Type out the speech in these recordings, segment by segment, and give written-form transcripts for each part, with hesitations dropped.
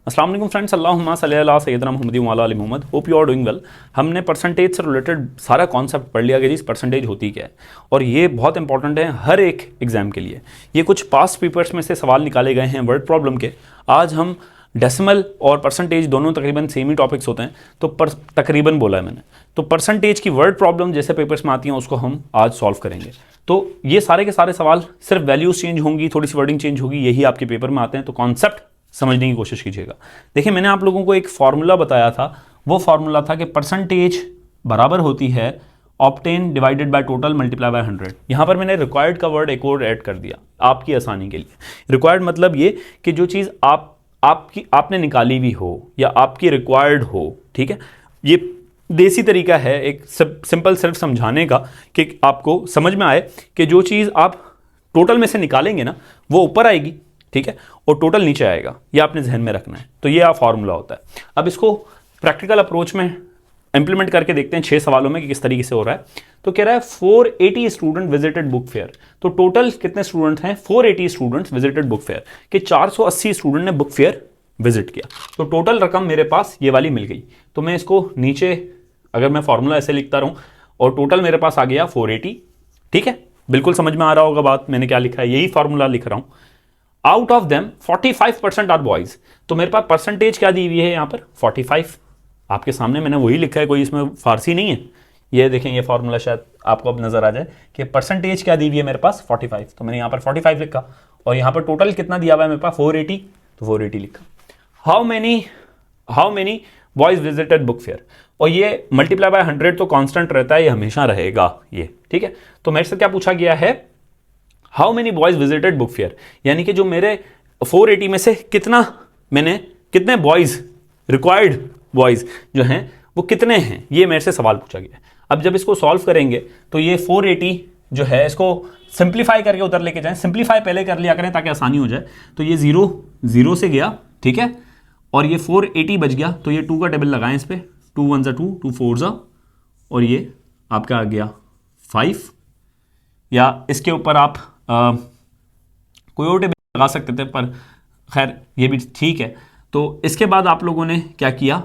अस्सलाम वालेकुम फ्रेंड्स, अल्लाहुम्मा सल्ली अला सय्यदना मुहम्मदिन व अला आलि मुहम्मद। Hope you are doing well. हमने परसेंटेज से रिलेटेड सारा कॉन्सेप्ट पढ़ लिया कि जी परसेंटेज होती क्या है, और ये बहुत इंपॉर्टेंट है हर एक एग्जाम के लिए। ये कुछ पास्ट पेपर्स में से सवाल निकाले गए हैं वर्ड प्रॉब्लम के। आज हम डेसिमल और परसेंटेज दोनों तकरीबन सेम ही टॉपिक्स होते हैं, तो तकरीबन बोला है मैंने, तो परसेंटेज की वर्ड प्रॉब्लम जैसे पेपर्स में आती हैं उसको हम आज सॉल्व करेंगे। तो ये सारे के सारे सवाल सिर्फ वैल्यूज चेंज होंगी, थोड़ी सी वर्डिंग चेंज होगी, यही आपके पेपर में आते हैं। तो कॉन्सेप्ट समझने की कोशिश कीजिएगा। देखिए, मैंने आप लोगों को एक फॉर्मूला बताया था, वो फॉर्मूला था कि परसेंटेज बराबर होती है obtain divided by total multiply by 100। यहाँ पर मैंने रिक्वायर्ड का वर्ड एक और ऐड कर दिया आपकी आसानी के लिए। रिक्वायर्ड मतलब ये कि जो चीज़ आपने निकाली हुई हो या आपकी रिक्वायर्ड हो, ठीक है। ये देसी तरीका है एक सिंपल सिर्फ समझाने का कि आपको समझ में आए कि जो चीज़ आप टोटल में से निकालेंगे ना वो ऊपर आएगी, ठीक है, और टोटल नीचे आएगा। ये आपने जहन में रखना है। तो ये फॉर्मूला होता है। अब इसको प्रैक्टिकल अप्रोच में इंप्लीमेंट करके देखते हैं 6 सवालों में कि किस तरीके से हो रहा है। तो कह रहा है 480 स्टूडेंट विजिटेड बुक फेयर। तो टोटल कितने स्टूडेंट हैं? 480 स्टूडेंट्स विजिटेड बुक फेयर, कि 480 स्टूडेंट ने बुक फेयर विजिट किया। तो टोटल रकम मेरे पास ये वाली मिल गई। तो मैं इसको नीचे अगर मैं फॉर्मूला ऐसे लिखता रहूं और टोटल मेरे पास आ गया 480, ठीक है, बिल्कुल समझ में आ रहा होगा बात मैंने क्या लिखा है, यही फॉर्मूला लिख रहा हूं। Out of them 45% are boys. तो मेरे पास परसेंटेज क्या दी हुई है यहाँ पर? 45। आपके सामने मैंने वही लिखा है, कोई इसमें फारसी नहीं है। ये देखें, ये फॉर्मूला शायद आपको अब नजर आ जाए कि परसेंटेज क्या दी हुई है मेरे पास 45। तो मैंने यहाँ पर 45 लिखा, और यहाँ पर टोटल कितना दिया हुआ है मेरे पास 480, तो 480 लिखा। How many boys visited book fair, और ये मल्टीप्लाई बाय 100 तो कांस्टेंट रहता है, ये हमेशा रहेगा ये, ठीक है। तो मेरे से क्या पूछा गया है? How many boys visited book fair, यानी कि जो मेरे 480 में से कितने बॉयज, रिक्वायर्ड बॉयज जो हैं वो कितने हैं, ये मेरे से सवाल पूछा गया है। अब जब इसको सॉल्व करेंगे तो ये 480 जो है इसको सिंप्लीफाई करके उधर लेके जाएं। सिंप्लीफाई पहले कर लिया करें ताकि आसानी हो जाए। तो ये 0 से गया, ठीक है, और ये 480 बच गया। तो ये 2 का टेबल लगाएं इस पर, 2 1 ज़ा 2, 2 4 ज़ा, और ये आपका आ गया 5, या इसके ऊपर आप कोई और टेबल लगा सकते थे, पर खैर ये भी ठीक है। तो इसके बाद आप लोगों ने क्या किया?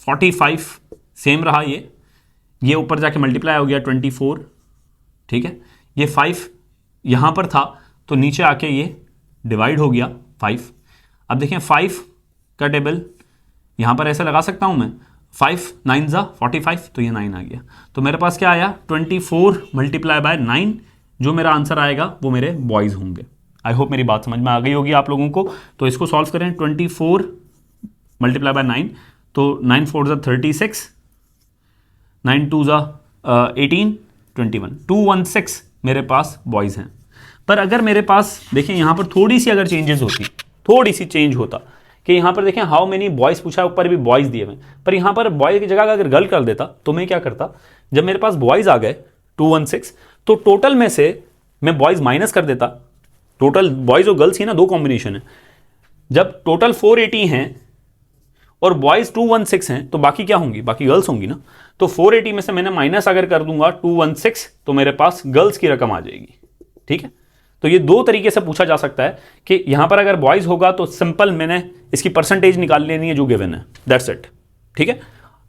45 सेम रहा, ये ऊपर जाके मल्टीप्लाई हो गया 24, ठीक है। ये 5 यहाँ पर था तो नीचे आके ये डिवाइड हो गया 5। अब देखें 5 का टेबल यहाँ पर ऐसे लगा सकता हूँ मैं, 5 9 ज़ा 45, तो ये 9 आ गया। तो मेरे पास क्या आया? 24 मल्टीप्लाई बाय 9। जो मेरा आंसर आएगा वो मेरे बॉयज़ होंगे। आई होप मेरी बात समझ में आ गई होगी आप लोगों को। तो इसको सॉल्व करें, 24 मल्टीप्लाई बाय 9, तो 9 4 ज़ा 36, 9 2 ज़ा 18, 21, 216 मेरे पास बॉयज़ हैं। पर अगर मेरे पास देखें यहाँ पर थोड़ी सी अगर चेंजेस होती, थोड़ी सी चेंज होता कि यहाँ पर देखें हाउ मेनी बॉयज़ पूछा, ऊपर भी बॉयज़ दिए हुए, पर यहाँ पर बॉय की जगह अगर गर्ल कर देता तो मैं क्या करता? जब मेरे पास बॉयज़ आ गए 216, तो टोटल में से मैं बॉयज़ माइनस कर देता। टोटल बॉयज़ और गर्ल्स ही ना, 2 कॉम्बिनेशन है। जब टोटल 480 हैं और बॉयज़ 216 हैं तो बाकी क्या होंगी? बाकी गर्ल्स होंगी ना। तो 480 में से मैंने माइनस अगर कर दूंगा 216, तो मेरे पास गर्ल्स की रकम आ जाएगी, ठीक है। तो ये 2 तरीके से पूछा जा सकता है कि यहां पर अगर बॉयज़ होगा तो सिंपल मैंने इसकी परसेंटेज निकाल लेनी है जो गिवन है, दैट्स इट, ठीक है।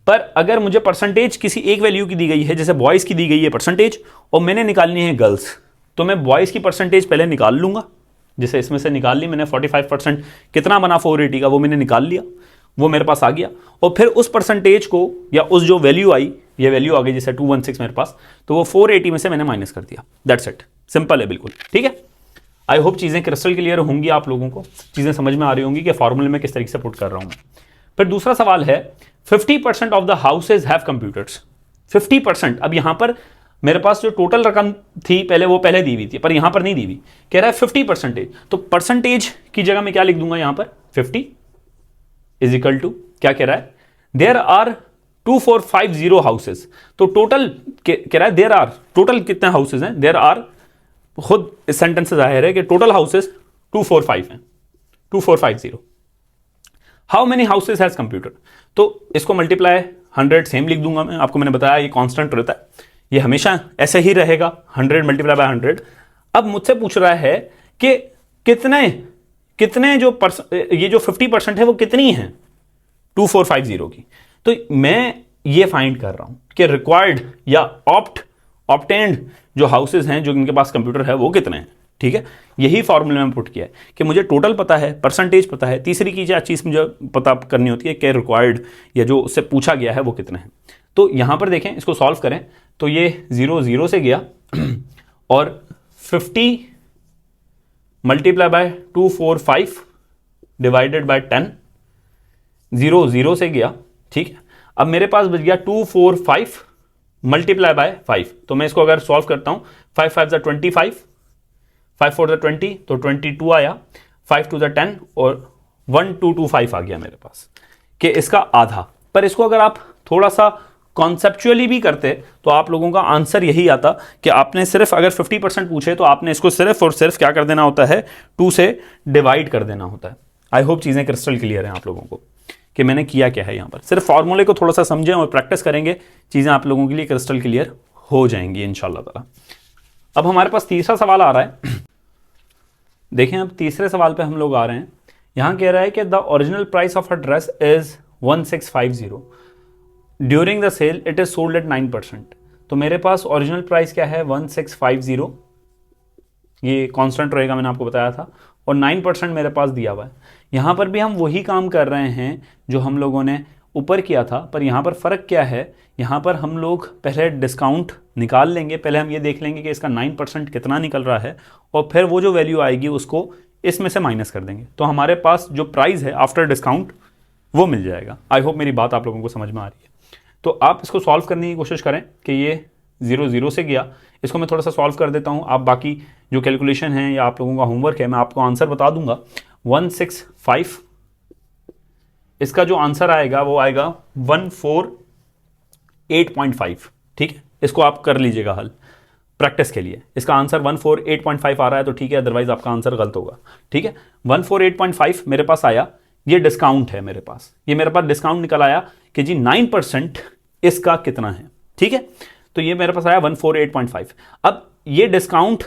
पर अगर मुझे परसेंटेज किसी एक वैल्यू की दी गई है, जैसे बॉयज़ की दी गई है परसेंटेज, और मैंने निकालनी है गर्ल्स, तो मैं बॉयज़ की परसेंटेज पहले निकाल लूंगा। जैसे इसमें से निकाल ली मैंने 45%, कितना बना 480 का, वो मैंने निकाल लिया, वो मेरे पास आ गया। और फिर उस परसेंटेज को, या उस जो वैल्यू आई, ये वैल्यू आ गई जैसे 216 मेरे पास, तो वो 480 में से मैंने माइनस कर दिया, दैट्स इट। सिंपल है बिल्कुल, ठीक है। आई होप चीज़ें क्रिस्टल क्लियर होंगी, आप लोगों को चीज़ें समझ में आ रही होंगी कि फॉर्मूले में किस तरीके से पुट कर रहा हूँ मैं। फिर दूसरा सवाल है 50% of the houses have computers. 50%, अब यहां पर मेरे पास जो टोटल रकम थी पहले वो पहले दी हुई थी, पर यहां पर नहीं दी हुई, कह रहा है 50%। तो परसेंटेज की जगह में क्या लिख दूंगा यहां पर? 50 इज इक्वल टू, क्या कह रहा है? There are 2450 houses. तो टोटल कह रहा है देयर आर, टोटल कितने हाउसेज हैं? देयर आर, खुद इस सेंटेंस से जाहिर है कि टोटल हाउसेज 245 हैं, 2450। How many houses has computer. तो इसको मल्टीप्लाई 100 सेम लिख दूंगा मैं, आपको मैंने बताया ये कांस्टेंट रहता है, ये हमेशा ऐसे ही रहेगा, 100 मल्टीप्लाई बाय 100। अब मुझसे पूछ रहा है कि कितने जो ये जो 50% है वो कितनी है 2450 की। तो मैं ये फाइंड कर रहा हूं कि रिक्वायर्ड या ऑप्टेंड जो हाउसेज हैं जो इनके पास कंप्यूटर है वो कितने हैं। ठीक है, यही फॉर्मूले में पुट किया है कि मुझे टोटल पता है, परसेंटेज पता है, तीसरी की क्या चीज़ मुझे पता करनी होती है कि रिक्वायर्ड या जो उससे पूछा गया है वो कितने हैं। तो यहां पर देखें, इसको सॉल्व करें तो ये 0 0 से गया और 50 मल्टीप्लाई बाय 245 डिवाइडेड बाय 10, 0 0 से गया। ठीक है, अब मेरे पास बच गया 245 मल्टीप्लाई बाय 5। तो मैं इसको अगर सॉल्व करता हूं, 5 5 ज़ा 25, 5 4 ज़ा 20, तो 22 आया, 5 2 ज़ा 10 और 1225 आ गया मेरे पास कि इसका आधा। पर इसको अगर आप थोड़ा सा कॉन्सेप्चुअली भी करते तो आप लोगों का आंसर यही आता कि आपने सिर्फ अगर 50% पूछे तो आपने इसको सिर्फ और सिर्फ क्या कर देना होता है, 2 से डिवाइड कर देना होता है। आई होप चीज़ें क्रिस्टल क्लियर हैं आप लोगों को कि मैंने किया क्या है। यहाँ पर सिर्फ फॉर्मूले को थोड़ा सा समझें और प्रैक्टिस करेंगे, चीज़ें आप लोगों के लिए क्रिस्टल क्लियर हो जाएंगी इंशाल्लाह ताला। अब हमारे पास तीसरा सवाल आ रहा है। देखें, अब तीसरे सवाल पे हम लोग आ रहे हैं। यहाँ कह रहा है कि the original price of a dress is 1650, during the sale it is sold at 9%। तो मेरे पास ओरिजिनल प्राइस क्या है 1650, ये कांस्टेंट रहेगा, मैंने आपको बताया था, और 9% मेरे पास दिया हुआ है। यहाँ पर भी हम वही काम कर रहे हैं जो हम लोगों ने ऊपर किया था, पर यहाँ पर फ़र्क क्या है, यहाँ पर हम लोग पहले डिस्काउंट निकाल लेंगे। पहले हम ये देख लेंगे कि इसका 9% कितना निकल रहा है और फिर वो जो वैल्यू आएगी उसको इसमें से माइनस कर देंगे, तो हमारे पास जो प्राइस है आफ्टर डिस्काउंट वो मिल जाएगा। आई होप मेरी बात आप लोगों को समझ में आ रही है। तो आप इसको सॉल्व करने की कोशिश करें कि ये 0 0 से गया, इसको मैं थोड़ा सा सॉल्व कर देता हूँ। आप बाकी जो कैलकुलेशन है या आप लोगों का होमवर्क है मैं आपको आंसर बता दूंगा। 165, इसका जो आंसर आएगा वो आएगा 148.5। ठीक है, इसको आप कर लीजिएगा हल प्रैक्टिस के लिए। इसका आंसर 148.5 आ रहा है तो ठीक है, अदरवाइज आपका आंसर गलत होगा। ठीक है, 148.5 मेरे पास आया, ये डिस्काउंट है मेरे पास, ये मेरे पास डिस्काउंट निकल आया कि जी 9% इसका कितना है। ठीक है, तो ये मेरे पास आया 148.5। अब ये डिस्काउंट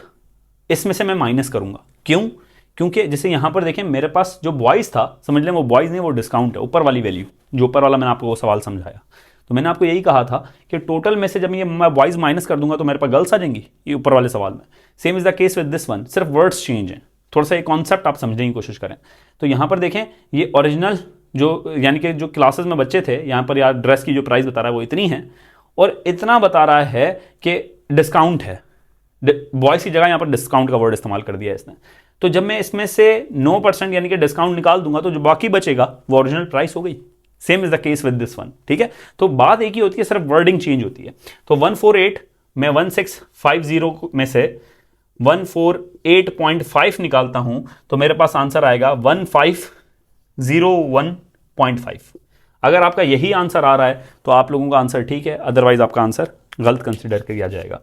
इसमें से मैं माइनस करूंगा, क्यों? क्योंकि जैसे यहां पर देखें मेरे पास जो बॉयज था, समझ लें वो बॉयज नहीं, वो डिस्काउंट है, ऊपर वाली वैल्यू, जो ऊपर वाला मैंने आपको वो सवाल समझाया। तो मैंने आपको यही कहा था कि टोटल में से जब ये मैं बॉयज माइनस कर दूंगा तो मेरे पास गर्ल्स आ जाएंगी, ये ऊपर वाले सवाल में। Same is the case with this one, सिर्फ वर्ड्स चेंज हैं। थोड़ा सा ये कॉन्सेप्ट आप समझने की कोशिश करें। तो यहां पर देखें ये ओरिजिनल जो यानी कि जो क्लासेस में बच्चे थे, यहां पर यार ड्रेस की जो प्राइस बता रहा है वो इतनी है और इतना बता रहा है कि डिस्काउंट है। बॉयज की जगह यहां पर डिस्काउंट का वर्ड इस्तेमाल कर दिया है इसने। तो जब मैं इसमें से 9% यानी कि डिस्काउंट निकाल दूंगा तो जो बाकी बचेगा वो ओरिजिनल प्राइस हो गई। Same is the case with this one. ठीक है, तो बात एक ही होती है, सिर्फ वर्डिंग चेंज होती है। तो 148 मैं 1650 में से 148.5 निकालता हूं तो मेरे पास आंसर आएगा 1501.5। अगर आपका यही आंसर आ रहा है तो आप लोगों का आंसर ठीक है, अदरवाइज आपका आंसर गलत कंसिडर किया जाएगा।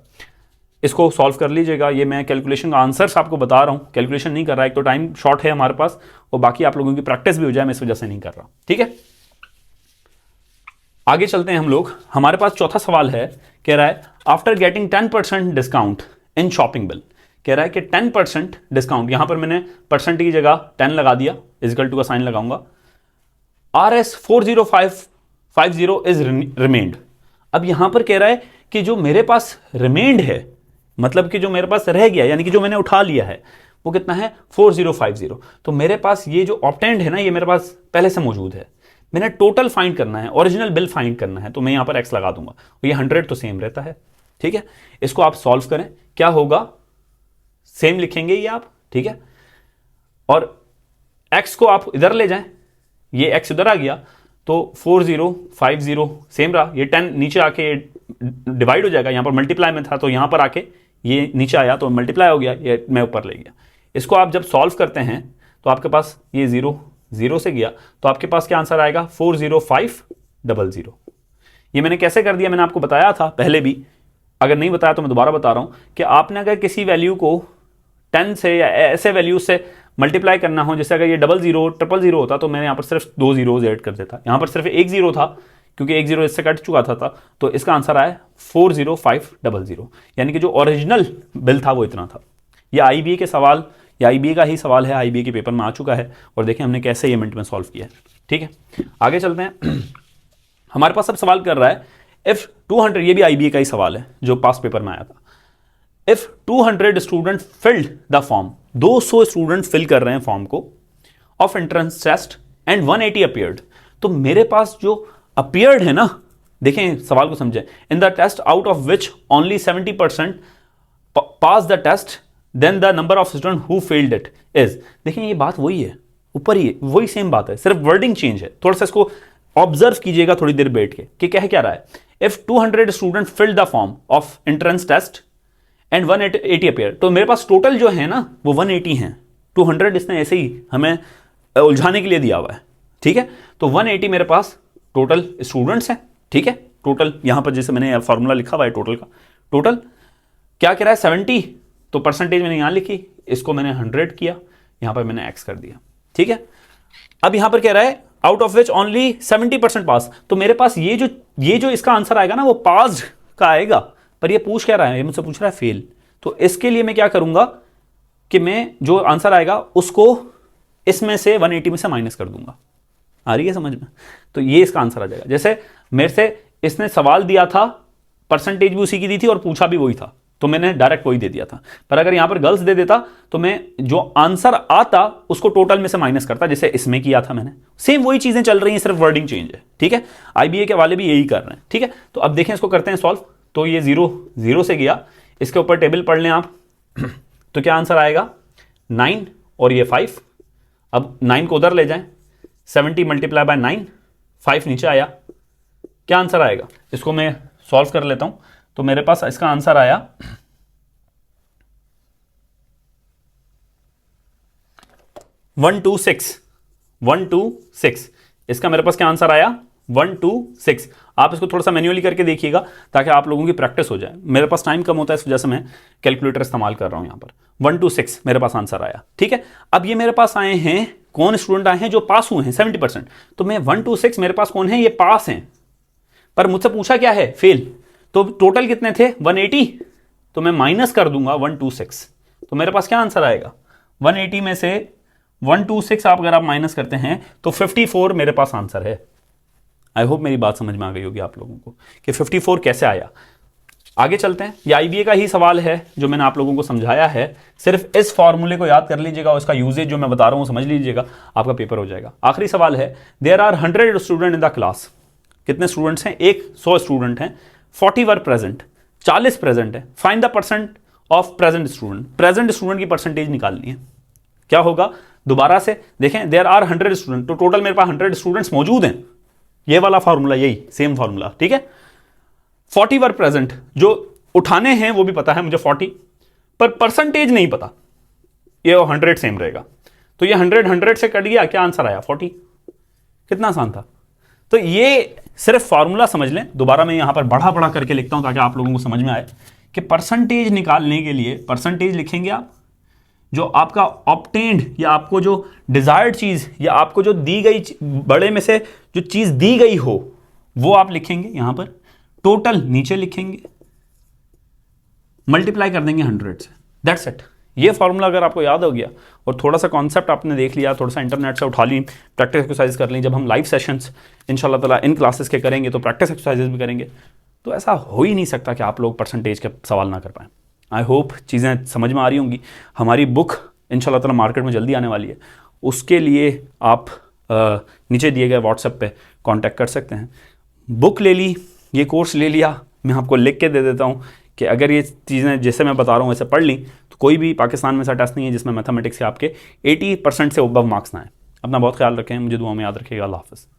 इसको सॉल्व कर लीजिएगा। ये मैं कैलकुलेशन का आंसर्स आपको बता रहा हूँ, कैलकुलेशन नहीं कर रहा है, एक तो टाइम शॉर्ट है हमारे पास और बाकी आप लोगों की प्रैक्टिस भी हो जाए, मैं इस वजह से नहीं कर रहा। ठीक है, आगे चलते हैं हम लोग। हमारे पास चौथा सवाल है, कह रहा है after getting 10% discount in shopping bill, कह रहा है कि 10% डिस्काउंट, यहां पर मैंने परसेंट की जगह 10 लगा दिया, इक्वल टू का साइन लगाऊंगा। RS 40550 is remained. अब यहां पर कह रहा है कि जो मेरे पास रिमेंड है, मतलब कि जो मेरे पास रह गया यानी कि जो मैंने उठा लिया है वो कितना है 4050। तो मेरे पास ये जो ऑप्टेंड है ना, ये मेरे पास पहले से मौजूद है। मैंने टोटल फाइंड करना है, ओरिजिनल बिल फाइंड करना है, तो मैं यहां पर x लगा दूंगा। ये 100 तो सेम रहता है। ठीक है, इसको आप सॉल्व करें, क्या होगा, सेम लिखेंगे ये आप। ठीक है, और x को आप इधर ले जाएं, ये x इधर आ गया तो 4050 सेम रहा। ये 10 नीचे आके डिवाइड हो जाएगा, यहां पर मल्टीप्लाई में था तो यहां पर आके ये नीचे आया तो मल्टीप्लाई हो गया, ये मैं ऊपर ले गया। इसको आप जब सॉल्व करते हैं तो आपके पास ये 0 0 से गया तो आपके पास क्या आंसर आएगा 40500। ये मैंने कैसे कर दिया, मैंने आपको बताया था पहले भी, अगर नहीं बताया तो मैं दोबारा बता रहा हूं कि आपने अगर किसी वैल्यू को 10 से या ऐसे वैल्यू से मल्टीप्लाई करना हो, जैसे अगर ये 00 000 होता तो मैंने यहां पर सिर्फ 2 zeros ऐड कर देता, यहां पर सिर्फ एक 0 था क्योंकि एक 0 इससे कट चुका था तो इसका आंसर आया 40500, यानी कि जो ओरिजिनल बिल था वो इतना था। ये IBA के सवाल ये IBA का ही सवाल है, IBA के पेपर में आ चुका है, और देखें हमने कैसे ये मिनट में सॉल्व किया है। ठीक है, आगे चलते हैं। हमारे पास अब सवाल कर रहा है इफ 200, ये भी IBA का ही सवाल है जो पास पेपर में आया था। If 200 student filled the form, 200 student fill कर रहे हैं फॉर्म को, of entrance test and 180 appeared, तो मेरे पास जो अपीयर्ड है ना, देखें सवाल को समझें, in the test out of which only 70% pass the test, then the number of student who failed it is. देखें ये बात वही है, ऊपर ही वही सेम बात है, सिर्फ वर्डिंग चेंज है। थोड़ा सा इसको ऑब्जर्व कीजिएगा थोड़ी देर बैठ के कि कह क्या रहा है। If 200 student filled the form of entrance test and 180 appear, तो मेरे पास टोटल जो है ना वो 180 हैं। 200 इसने ऐसे ही हमें उलझाने के लिए दिया हुआ है। ठीक है, तो 180 मेरे पास टोटल स्टूडेंट्स हैं। ठीक है, टोटल यहां पर जैसे मैंने फॉर्मूला लिखा हुआ है टोटल का, टोटल क्या कह रहा है 70, तो परसेंटेज मैंने यहां लिखी, इसको मैंने 100 किया, यहां पर मैंने x कर दिया। ठीक है, अब यहां पर कह रहा है आउट ऑफ विच ओनली 70% पास, तो मेरे पास ये जो इसका आंसर आएगा ना वो पास्ड का आएगा, पर ये पूछ क्या रहा है, ये मुझसे पूछ रहा है फेल। तो इसके लिए मैं क्या करूंगा कि मैं जो आंसर आएगा उसको इसमें से 180 में से माइनस कर दूंगा। आ रही है समझ में? तो ये इसका आंसर आ जाएगा। जैसे मेरे से इसने सवाल दिया था, परसेंटेज भी उसी की दी थी और पूछा भी वही था, तो मैंने डायरेक्ट वही दे दिया था। पर अगर यहां पर गर्ल्स दे देता तो मैं जो आंसर आता उसको टोटल में से माइनस करता, जैसे इसमें किया था मैंने। सेम वही चीजें चल रही हैं, सिर्फ वर्डिंग चेंज है। ठीक है, IBA के वाले भी यही कर रहे हैं। ठीक है, तो अब देखें इसको करते हैं सॉल्व। तो ये 0 से गया, इसके ऊपर टेबल पढ़ लें आप। तो क्या आंसर आएगा 9 और ये 5। अब 9 को उधर ले जाएं, 70 मल्टीप्लाई बाय 9, 5 नीचे आया, क्या आंसर आएगा? इसको मैं सॉल्व कर लेता हूं। तो मेरे पास इसका आंसर आया 126। इसका मेरे पास क्या आंसर आया 126। आप इसको थोड़ा सा मैन्युअली करके देखिएगा ताकि आप लोगों की प्रैक्टिस हो जाए। मेरे पास टाइम कम होता है, इस वजह से मैं कैलकुलेटर इस्तेमाल कर रहा हूं। यहां पर 126 मेरे पास आंसर आया। ठीक है, अब ये मेरे पास आए हैं, कौन स्टूडेंट आए हैं जो पास हुए हैं 70%। तो मैं 126 मेरे पास कौन है, ये पास हैं, पर मुझसे पूछा क्या है फेल। तो टोटल कितने थे 180, तो मैं माइनस कर दूंगा 126। तो मेरे पास क्या आंसर आएगा 180 में से 126 आप अगर आप माइनस करते हैं तो 54 मेरे पास आंसर है। आई होप मेरी बात समझ में आ गई होगी आप लोगों को कि 54 कैसे आया। आगे चलते हैं, ये IBA का ही सवाल है जो मैंने आप लोगों को समझाया है। सिर्फ इस फॉर्मूले को याद कर लीजिएगा और इसका यूजेज जो मैं बता रहा हूं समझ लीजिएगा, आपका पेपर हो जाएगा। आखिरी सवाल है, there are 100 student in the class. कितने स्टूडेंट्स हैं? 100 स्टूडेंट हैं, 40 वर प्रेजेंट, 40 प्रेजेंट है। Find the percent of present student. Present student की परसेंटेज निकालनी है। क्या होगा, दोबारा से देखें, देयर आर 100 स्टूडेंट, तो टोटल मेरे पास 100 स्टूडेंट्स मौजूद हैं। ये वाला फार्मूला, यही सेम फार्मूला। ठीक है, 40 वर प्रेजेंट, जो उठाने हैं वो भी पता है मुझे 40, पर परसेंटेज नहीं पता, ये 100 सेम रहेगा। तो ये 100 से कट गया, क्या आंसर आया 40। कितना आसान था। तो ये सिर्फ फार्मूला समझ लें। दोबारा मैं यहां पर बड़ा करके लिखता हूं ताकि आप लोगों को समझ में आए कि परसेंटेज निकालने के लिए परसेंटेज लिखेंगे आप, जो आपका ऑब्टेन्ड या आपको जो डिजायर्ड चीज या आपको जो दी गई बड़े में से जो चीज दी गई हो वो आप लिखेंगे यहां पर, टोटल नीचे लिखेंगे, मल्टीप्लाई कर देंगे 100 से। That's it. ये फॉर्मूला अगर आपको याद हो गया और थोड़ा सा कॉन्सेप्ट आपने देख लिया, थोड़ा सा इंटरनेट से उठा ली, प्रैक्टिस एक्सरसाइज कर ली, जब हम लाइव सेशंस इंशाल्लाह ताला इन क्लासेस के करेंगे तो प्रैक्टिस एक्सरसाइजेस भी करेंगे, तो ऐसा हो ही नहीं सकता कि आप लोग परसेंटेज के सवाल ना कर पाएँ। आई होप चीज़ें समझ में आ रही होंगी। हमारी बुक इंशाल्लाह ताला मार्केट में जल्दी आने वाली है, उसके लिए आप नीचे दिए गए व्हाट्सएप पे कांटेक्ट कर सकते हैं। बुक ले ली, ये कोर्स ले लिया, मैं आपको लिख के दे देता हूँ कि अगर ये चीज़ें जैसे मैं बता रहा हूँ वैसे पढ़ ली तो कोई भी पाकिस्तान में ऐसा टेस्ट नहीं है जिसमें मैथमेटिक्स के आपके 80% से अबव मार्क्स ना आए। अपना बहुत ख्याल रखें, मुझे दुआ में याद रखिएगा। अल्लाह हाफ़िज़।